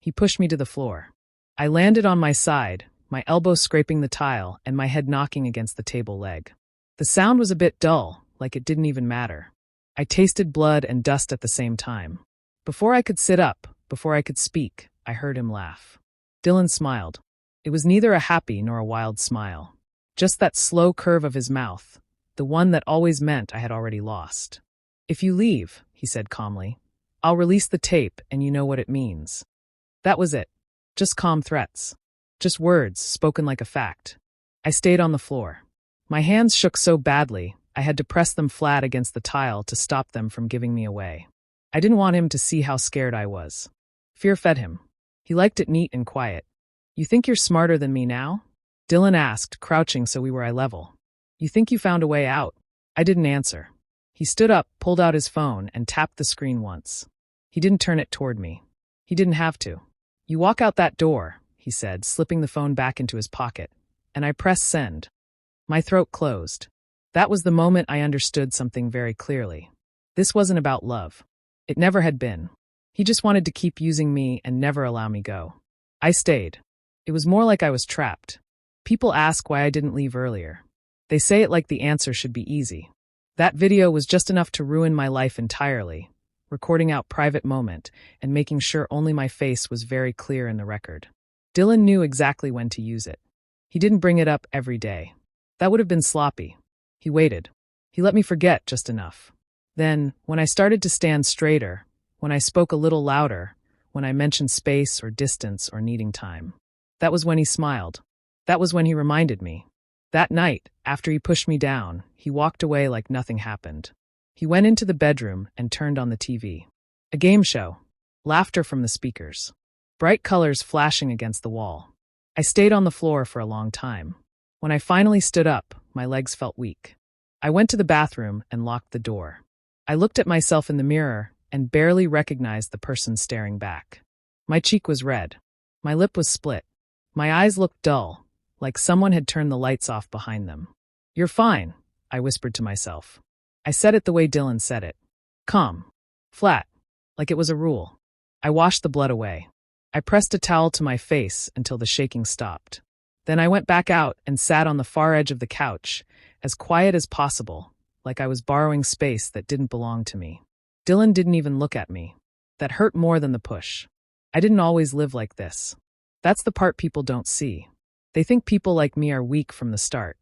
He pushed me to the floor. I landed on my side, my elbow scraping the tile and my head knocking against the table leg. The sound was a bit dull, like it didn't even matter. I tasted blood and dust at the same time. Before I could sit up, before I could speak, I heard him laugh. Dylan smiled. It was neither a happy nor a wild smile. Just that slow curve of his mouth, the one that always meant I had already lost. "If you leave," he said calmly, "I'll release the tape and you know what it means." That was it. Just calm threats. Just words spoken like a fact. I stayed on the floor. My hands shook so badly, I had to press them flat against the tile to stop them from giving me away. I didn't want him to see how scared I was. Fear fed him. He liked it neat and quiet. "You think you're smarter than me now?" Dylan asked, crouching so we were eye level. "You think you found a way out?" I didn't answer. He stood up, pulled out his phone, and tapped the screen once. He didn't turn it toward me. He didn't have to. "You walk out that door," he said, slipping the phone back into his pocket, and I pressed send. My throat closed. That was the moment I understood something very clearly. This wasn't about love. It never had been. He just wanted to keep using me and never allow me go. I stayed. It was more like I was trapped. People ask why I didn't leave earlier. They say it like the answer should be easy. That video was just enough to ruin my life entirely, recording out private moment and making sure only my face was very clear in the record. Dylan knew exactly when to use it. He didn't bring it up every day. That would have been sloppy. He waited. He let me forget just enough. Then, when I started to stand straighter, when I spoke a little louder, when I mentioned space or distance or needing time, that was when he smiled. That was when he reminded me. That night, after he pushed me down, he walked away like nothing happened. He went into the bedroom and turned on the TV. A game show. Laughter from the speakers. Bright colors flashing against the wall. I stayed on the floor for a long time. When I finally stood up, my legs felt weak. I went to the bathroom and locked the door. I looked at myself in the mirror and barely recognized the person staring back. My cheek was red. My lip was split. My eyes looked dull, like someone had turned the lights off behind them. "You're fine," I whispered to myself. I said it the way Dylan said it. Calm. Flat. Like it was a rule. I washed the blood away. I pressed a towel to my face until the shaking stopped. Then I went back out and sat on the far edge of the couch, as quiet as possible, like I was borrowing space that didn't belong to me. Dylan didn't even look at me. That hurt more than the push. I didn't always live like this. That's the part people don't see. They think people like me are weak from the start.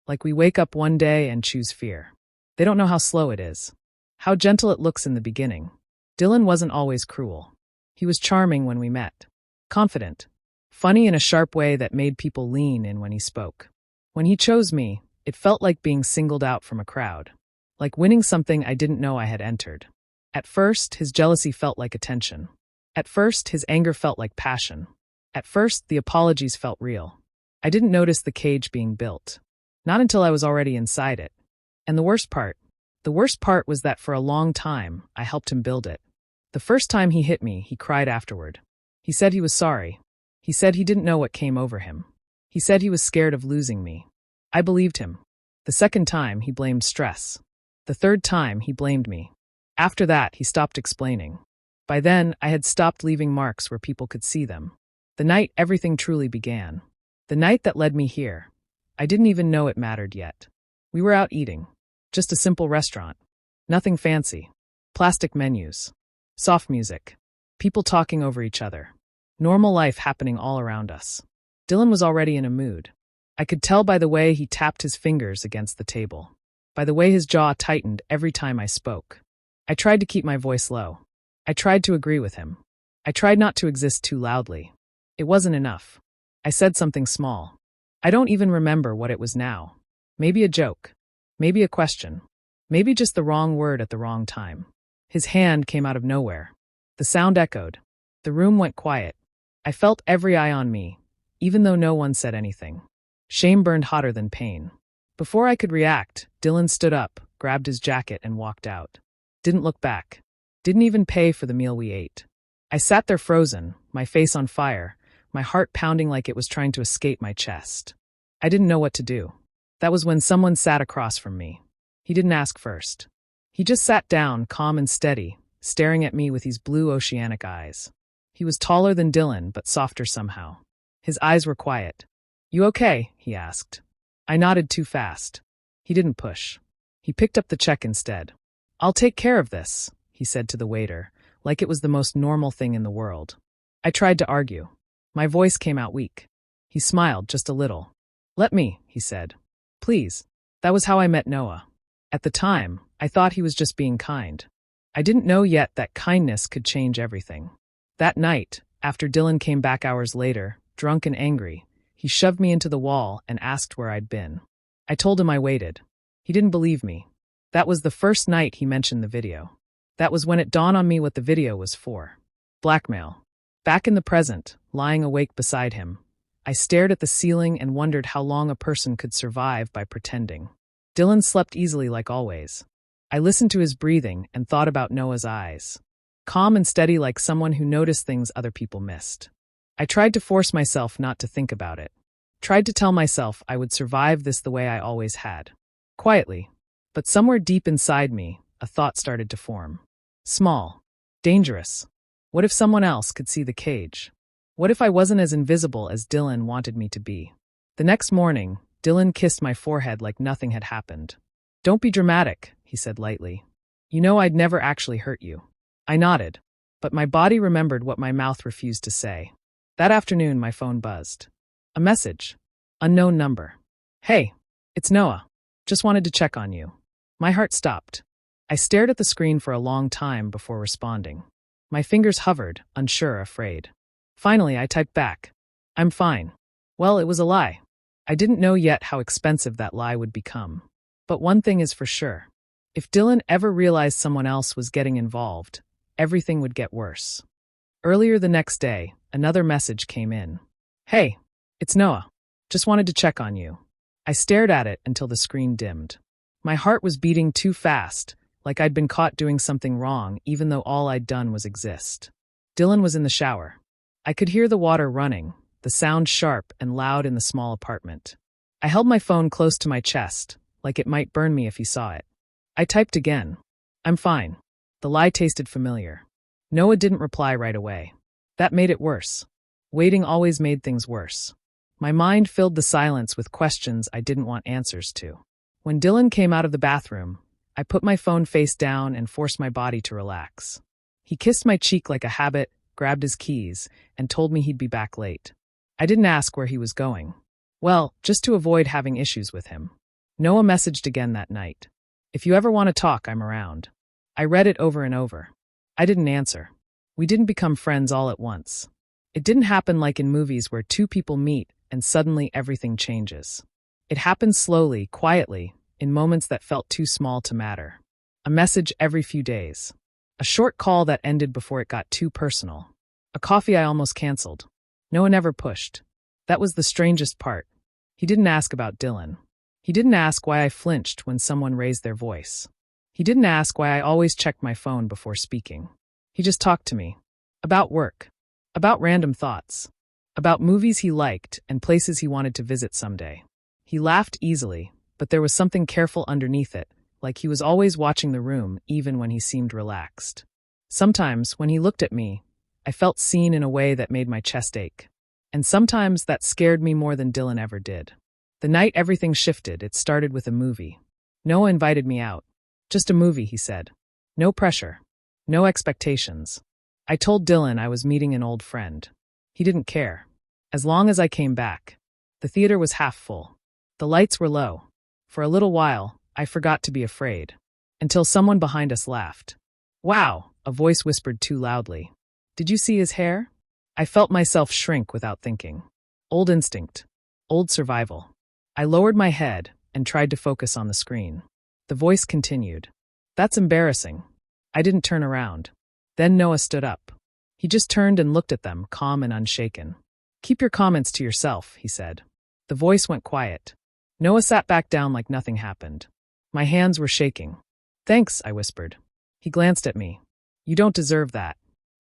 Like we wake up one day and choose fear. They don't know how slow it is. How gentle it looks in the beginning. Dylan wasn't always cruel. He was charming when we met. Confident. Funny in a sharp way that made people lean in when he spoke. When he chose me, it felt like being singled out from a crowd. Like winning something I didn't know I had entered. At first, his jealousy felt like attention. At first, his anger felt like passion. At first, the apologies felt real. I didn't notice the cage being built. Not until I was already inside it. And the worst part was that for a long time, I helped him build it. The first time he hit me, he cried afterward. He said he was sorry. He said he didn't know what came over him. He said he was scared of losing me. I believed him. The second time, he blamed stress. The third time, he blamed me. After that, he stopped explaining. By then, I had stopped leaving marks where people could see them. The night everything truly began. The night that led me here. I didn't even know it mattered yet. We were out eating. Just a simple restaurant. Nothing fancy. Plastic menus. Soft music. People talking over each other. Normal life happening all around us. Dylan was already in a mood. I could tell by the way he tapped his fingers against the table. By the way his jaw tightened every time I spoke. I tried to keep my voice low. I tried to agree with him. I tried not to exist too loudly. It wasn't enough. I said something small. I don't even remember what it was now. Maybe a joke. Maybe a question. Maybe just the wrong word at the wrong time. His hand came out of nowhere. The sound echoed. The room went quiet. I felt every eye on me, even though no one said anything. Shame burned hotter than pain. Before I could react, Dylan stood up, grabbed his jacket, and walked out. Didn't look back. Didn't even pay for the meal we ate. I sat there frozen, my face on fire, my heart pounding like it was trying to escape my chest. I didn't know what to do. That was when someone sat across from me. He didn't ask first. He just sat down, calm and steady, staring at me with his blue oceanic eyes. He was taller than Dylan, but softer somehow. His eyes were quiet. "You okay?" he asked. I nodded too fast. He didn't push. He picked up the check instead. "I'll take care of this," he said to the waiter, like it was the most normal thing in the world. I tried to argue. My voice came out weak. He smiled just a little. "Let me," he said. "Please." That was how I met Noah. At the time, I thought he was just being kind. I didn't know yet that kindness could change everything. That night, after Dylan came back hours later, drunk and angry, he shoved me into the wall and asked where I'd been. I told him I waited. He didn't believe me. That was the first night he mentioned the video. That was when it dawned on me what the video was for. Blackmail. Back in the present, lying awake beside him, I stared at the ceiling and wondered how long a person could survive by pretending. Dylan slept easily like always. I listened to his breathing and thought about Noah's eyes. Calm and steady like someone who noticed things other people missed. I tried to force myself not to think about it. Tried to tell myself I would survive this the way I always had. Quietly. But somewhere deep inside me, a thought started to form. Small. Dangerous. What if someone else could see the cage? What if I wasn't as invisible as Dylan wanted me to be? The next morning, Dylan kissed my forehead like nothing had happened. "Don't be dramatic," he said lightly. "You know I'd never actually hurt you." I nodded, but my body remembered what my mouth refused to say. That afternoon, my phone buzzed. A message. Unknown number. "Hey, it's Noah. Just wanted to check on you." My heart stopped. I stared at the screen for a long time before responding. My fingers hovered, unsure, afraid. Finally, I typed back. "I'm fine." Well, it was a lie. I didn't know yet how expensive that lie would become. But one thing is for sure. If Dylan ever realized someone else was getting involved, everything would get worse. Earlier the next day, another message came in. "Hey, it's Noah. Just wanted to check on you." I stared at it until the screen dimmed. My heart was beating too fast, like I'd been caught doing something wrong even though all I'd done was exist. Dylan was in the shower. I could hear the water running, the sound sharp and loud in the small apartment. I held my phone close to my chest, like it might burn me if he saw it. I typed again. "I'm fine." The lie tasted familiar. Noah didn't reply right away. That made it worse. Waiting always made things worse. My mind filled the silence with questions I didn't want answers to. When Dylan came out of the bathroom, I put my phone face down and forced my body to relax. He kissed my cheek like a habit, grabbed his keys, and told me he'd be back late. I didn't ask where he was going. Well, just to avoid having issues with him. Noah messaged again that night. "If you ever want to talk, I'm around." I read it over and over. I didn't answer. We didn't become friends all at once. It didn't happen like in movies where two people meet and suddenly everything changes. It happened slowly, quietly, in moments that felt too small to matter. A message every few days. A short call that ended before it got too personal. A coffee I almost canceled. Noah never pushed. That was the strangest part. He didn't ask about Dylan. He didn't ask why I flinched when someone raised their voice. He didn't ask why I always checked my phone before speaking. He just talked to me. About work. About random thoughts. About movies he liked and places he wanted to visit someday. He laughed easily, but there was something careful underneath it, like he was always watching the room even when he seemed relaxed. Sometimes, when he looked at me, I felt seen in a way that made my chest ache. And sometimes that scared me more than Dylan ever did. The night everything shifted, it started with a movie. Noah invited me out. "Just a movie," he said. No pressure. No expectations. I told Dylan I was meeting an old friend. He didn't care. As long as I came back. The theater was half full. The lights were low. For a little while, I forgot to be afraid. Until someone behind us laughed. "Wow," a voice whispered too loudly. "Did you see his hair?" I felt myself shrink without thinking. Old instinct. Old survival. I lowered my head and tried to focus on the screen. The voice continued. "That's embarrassing." I didn't turn around. Then Noah stood up. He just turned and looked at them, calm and unshaken. "Keep your comments to yourself," he said. The voice went quiet. Noah sat back down like nothing happened. My hands were shaking. "Thanks," I whispered. He glanced at me. "You don't deserve that."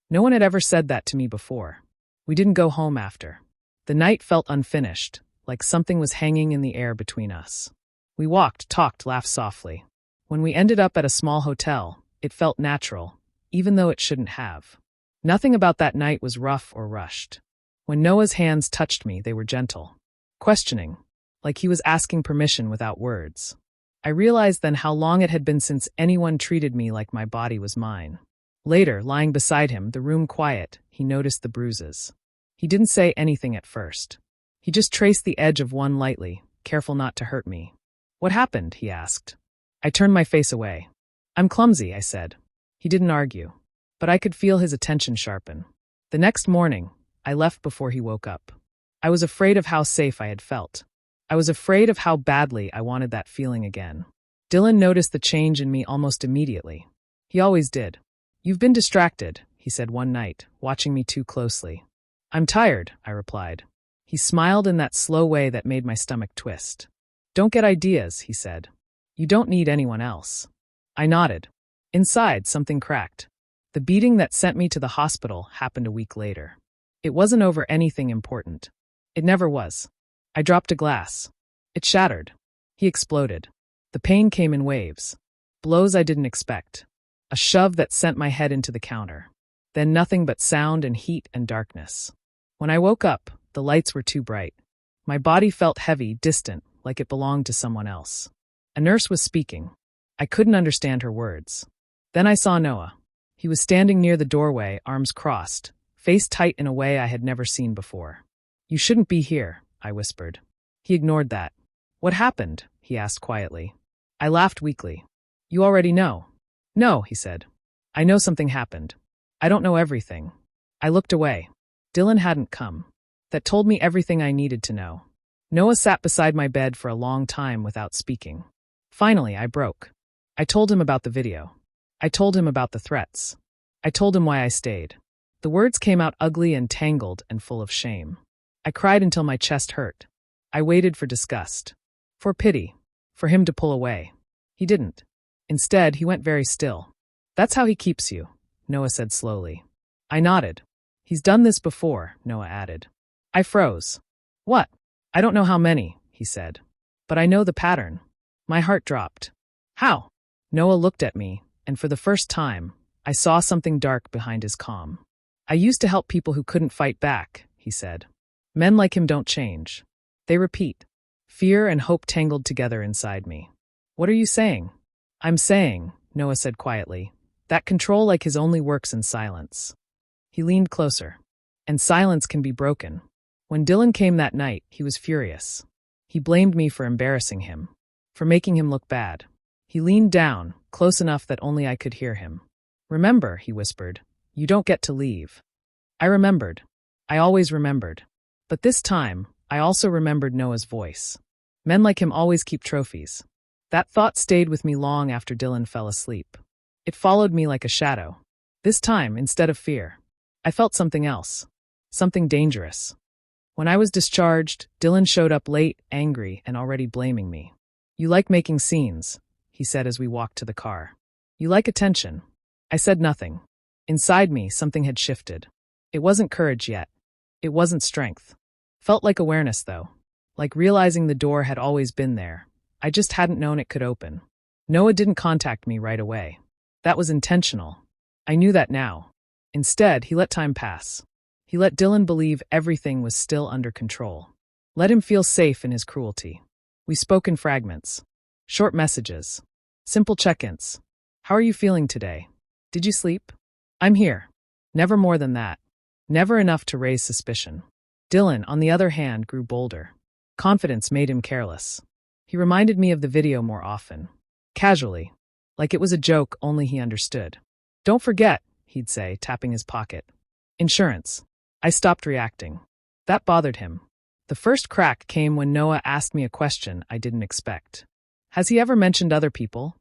No one had ever said that to me before. We didn't go home after. The night felt unfinished, like something was hanging in the air between us. We walked, talked, laughed softly. When we ended up at a small hotel, it felt natural, even though it shouldn't have. Nothing about that night was rough or rushed. When Noah's hands touched me, they were gentle, questioning, like he was asking permission without words. I realized then how long it had been since anyone treated me like my body was mine. Later, lying beside him, the room quiet, he noticed the bruises. He didn't say anything at first. He just traced the edge of one lightly, careful not to hurt me. "What happened?" he asked. I turned my face away. "I'm clumsy," I said. He didn't argue, but I could feel his attention sharpen. The next morning, I left before he woke up. I was afraid of how safe I had felt. I was afraid of how badly I wanted that feeling again. Dylan noticed the change in me almost immediately. He always did. "You've been distracted," he said one night, watching me too closely. "I'm tired," I replied. He smiled in that slow way that made my stomach twist. "Don't get ideas," he said. "You don't need anyone else." I nodded. Inside, something cracked. The beating that sent me to the hospital happened a week later. It wasn't over anything important. It never was. I dropped a glass. It shattered. He exploded. The pain came in waves. Blows I didn't expect. A shove that sent my head into the counter. Then nothing but sound and heat and darkness. When I woke up, the lights were too bright. My body felt heavy, distant, like it belonged to someone else. A nurse was speaking. I couldn't understand her words. Then I saw Noah. He was standing near the doorway, arms crossed, face tight in a way I had never seen before. "You shouldn't be here," I whispered. He ignored that. "What happened?" he asked quietly. I laughed weakly. "You already know." "No," he said. "I know something happened. I don't know everything." I looked away. Dylan hadn't come. That told me everything I needed to know. Noah sat beside my bed for a long time without speaking. Finally, I broke. I told him about the video. I told him about the threats. I told him why I stayed. The words came out ugly and tangled and full of shame. I cried until my chest hurt. I waited for disgust. For pity. For him to pull away. He didn't. Instead, he went very still. "That's how he keeps you," Noah said slowly. I nodded. "He's done this before," Noah added. I froze. "What?" "I don't know how many," he said. "But I know the pattern." My heart dropped. "How?" Noah looked at me, and for the first time, I saw something dark behind his calm. "I used to help people who couldn't fight back," he said. "Men like him don't change. They repeat." Fear and hope tangled together inside me. "What are you saying?" "I'm saying," Noah said quietly, "that control like his only works in silence." He leaned closer. And silence can be broken. When Dylan came that night, he was furious. He blamed me for embarrassing him, for making him look bad. He leaned down, close enough that only I could hear him. "Remember," he whispered, "you don't get to leave." I remembered. I always remembered. But this time, I also remembered Noah's voice. Men like him always keep trophies. That thought stayed with me long after Dylan fell asleep. It followed me like a shadow. This time, instead of fear, I felt something else. Something dangerous. When I was discharged, Dylan showed up late, angry, and already blaming me. "You like making scenes," he said as we walked to the car. "You like attention." I said nothing. Inside me, something had shifted. It wasn't courage yet. It wasn't strength. Felt like awareness, though. Like realizing the door had always been there. I just hadn't known it could open. Noah didn't contact me right away. That was intentional. I knew that now. Instead, he let time pass. He let Dylan believe everything was still under control. Let him feel safe in his cruelty. We spoke in fragments. Short messages. Simple check-ins. "How are you feeling today? Did you sleep?" "I'm here." Never more than that. Never enough to raise suspicion. Dylan, on the other hand, grew bolder. Confidence made him careless. He reminded me of the video more often. Casually. Like it was a joke only he understood. "Don't forget," he'd say, tapping his pocket. "Insurance." I stopped reacting. That bothered him. The first crack came when Noah asked me a question I didn't expect. "Has he ever mentioned other people?"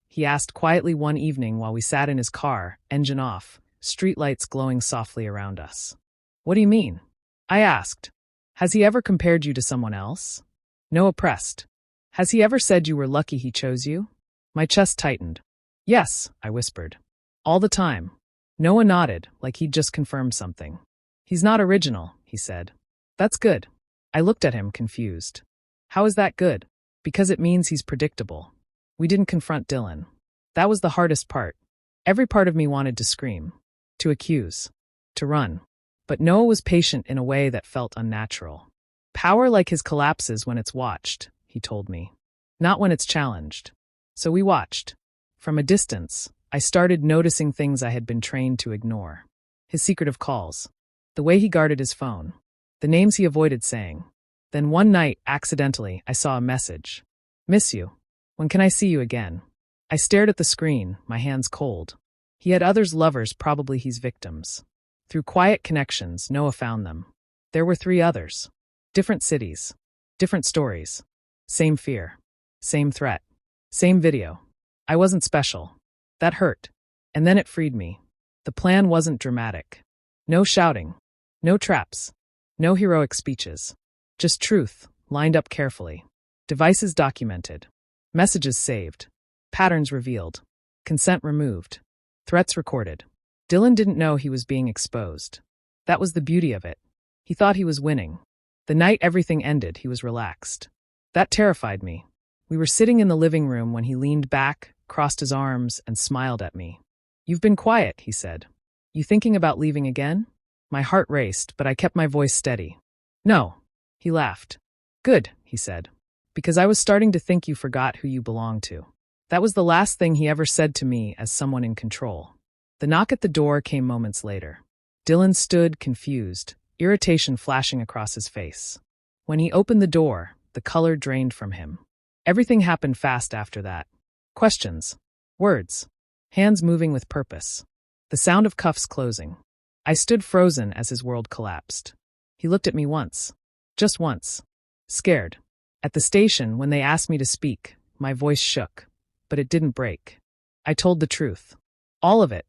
He asked quietly one evening while we sat in his car, engine off, streetlights glowing softly around us. "What do you mean?" I asked. "Has he ever compared you to someone else?" Noah pressed. "Has he ever said you were lucky he chose you?" My chest tightened. "Yes," I whispered. "All the time." Noah nodded, like he'd just confirmed something. "He's not original," he said. "That's good." I looked at him, confused. "How is that good?" "Because it means he's predictable." We didn't confront Dylan. That was the hardest part. Every part of me wanted to scream. To accuse. to run. But Noah was patient in a way that felt unnatural. Power like his collapses when it's watched, he told me. Not when it's challenged. So we watched. From a distance, I started noticing things I had been trained to ignore. His secretive calls. The way he guarded his phone. The names he avoided saying. Then one night, accidentally, I saw a message. Miss you. When can I see you again? I stared at the screen, my hands cold. He had others lovers, probably he's victims. Through quiet connections, Noah found them. There were 3 others. Different cities. Different stories. Same fear. Same threat. Same video. I wasn't special. That hurt. And then it freed me. The plan wasn't dramatic. No shouting. No traps. No heroic speeches. Just truth, lined up carefully. Devices documented. Messages saved. Patterns revealed. Consent removed. Threats recorded. Dylan didn't know he was being exposed. That was the beauty of it. He thought he was winning. The night everything ended, he was relaxed. That terrified me. We were sitting in the living room when he leaned back, crossed his arms, and smiled at me. You've been quiet, he said. You thinking about leaving again? My heart raced, but I kept my voice steady. No. He laughed. Good, he said. Because I was starting to think you forgot who you belonged to. That was the last thing he ever said to me as someone in control. The knock at the door came moments later. Dylan stood, confused, irritation flashing across his face. When he opened the door, the color drained from him. Everything happened fast after that. Questions. Words. Hands moving with purpose. The sound of cuffs closing. I stood frozen as his world collapsed. He looked at me once. Just once. Scared. At the station, when they asked me to speak, my voice shook. But it didn't break. I told the truth. All of it.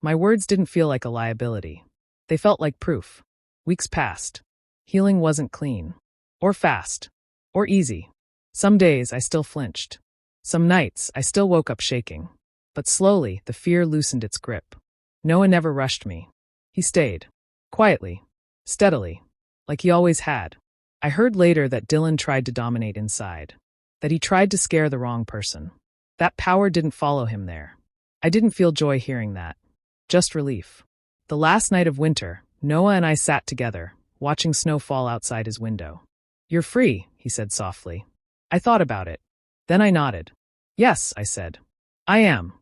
My words didn't feel like a liability. They felt like proof. Weeks passed. Healing wasn't clean. Or fast. Or easy. Some days I still flinched. Some nights I still woke up shaking. But slowly, the fear loosened its grip. Noah never rushed me. He stayed. Quietly. Steadily. Like he always had. I heard later that Dylan tried to dominate inside. That he tried to scare the wrong person. That power didn't follow him there. I didn't feel joy hearing that. Just relief. The last night of winter, Noah and I sat together, watching snow fall outside his window. You're free, he said softly. I thought about it. Then I nodded. Yes, I said. I am.